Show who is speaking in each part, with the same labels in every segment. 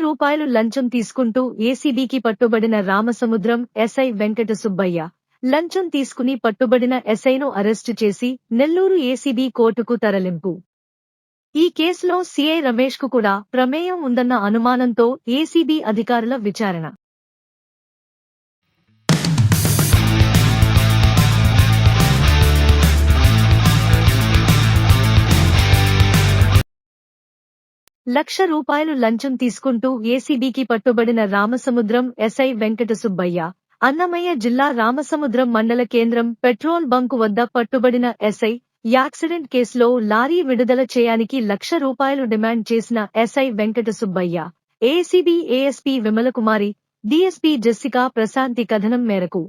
Speaker 1: రూపాయలు లంచం తీసుకుంటూ ఏసీబీకి పట్టుబడిన రామసముద్రం ఎస్ఐ వెంకట సుబ్బయ్య. లంచం తీసుకుని పట్టుబడిన ఎస్ఐను అరెస్టు చేసి నెల్లూరు ఏసీబీ కోర్టుకు తరలింపు. ఈ కేసులో సీఐ రమేష్కు కూడా ప్రమేయం ఉందన్న అనుమానంతో ఏసీబీ అధికారుల విచారణ. రూపాయలు లంచం తీసుకుంటూ ఏసీబీకి పట్టుబడిన రామసముద్రం ఎస్ఐ వెంకట సుబ్బయ్య. అన్నమయ్య జిల్లా రామసముద్రం మండల కేంద్రం పెట్రోల్ బంకు వద్ద పట్టుబడిన ఎస్ఐ. యాక్సిడెంట్ కేసులో లారీ విడుదల చేయడానికి రూపాయలు డిమాండ్ చేసిన SI Venkata Subbaiah. ACB ASP Vimalakumari, DSP Jessica Prasanthi కథనం మేరకు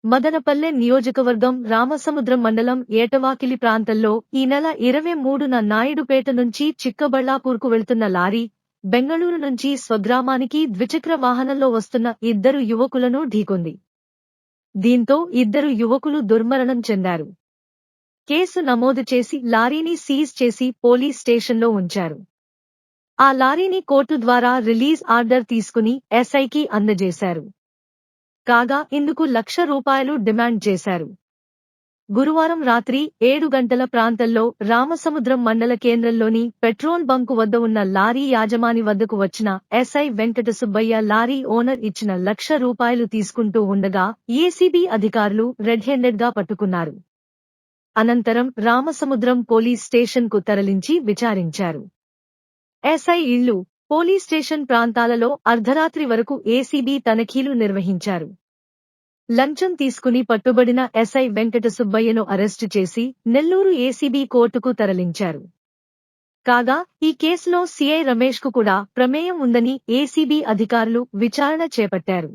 Speaker 1: మదనపల్లె నియోజకవర్గం రామసముద్రం మండలం ఏటవాకిలి ప్రాంతంలో ఈ నెల 23న నాయుడుపేట నుంచి చిక్కబళ్లాపూర్కు వెళ్తున్న లారీ బెంగళూరు నుంచి స్వగ్రామానికి ద్విచక్ర వాహనంలో వస్తున్న ఇద్దరు యువకులను ఢీకొంది. దీంతో ఇద్దరు యువకులు దుర్మరణం చెందారు. కేసు నమోదు చేసి లారీని సీజ్ చేసి పోలీస్ స్టేషన్లో ఉంచారు. ఆ లారీని కోర్టు ద్వారా రిలీజ్ ఆర్డర్ తీసుకుని ఎస్ఐకి అందజేశారు. కాగా ఇందుకు రూపాయలు డిమాండ్ చేశారు. గురువారం రాత్రి 7 గంటల ప్రాంతంలో రామసముద్రం మండల కేంద్రంలోని పెట్రోల్ బంకు వద్ద ఉన్న లారీ యాజమాని వద్దకు వచ్చిన SI Venkata Subbaiah lorry owner ఇచ్చిన రూపాయలు తీసుకుంటూ ఉండగా ఏసీబీ అధికారులు రెడ్ హ్యాండెడ్ గా పట్టుకున్నారు. అనంతరం రామసముద్రం పోలీస్ స్టేషన్ కు తరలించి విచారించారు. ఎస్ఐ ఇళ్లు, పోలీస్ స్టేషన్ ప్రాంతాలలో అర్ధరాత్రి వరకు ఏసీబీ తనిఖీలు నిర్వహించారు. లంచం తీసుకుని పట్టుబడిన ఎస్ఐ వెంకట సుబ్బయ్యను అరెస్టు చేసి నెల్లూరు ఏసీబీ కోర్టుకు తరలించారు. కాగా ఈ కేసులో సీఐ రమేష్కు కూడా ప్రమేయం ఉందని ఏసీబీ అధికారులు విచారణ చేపట్టారు.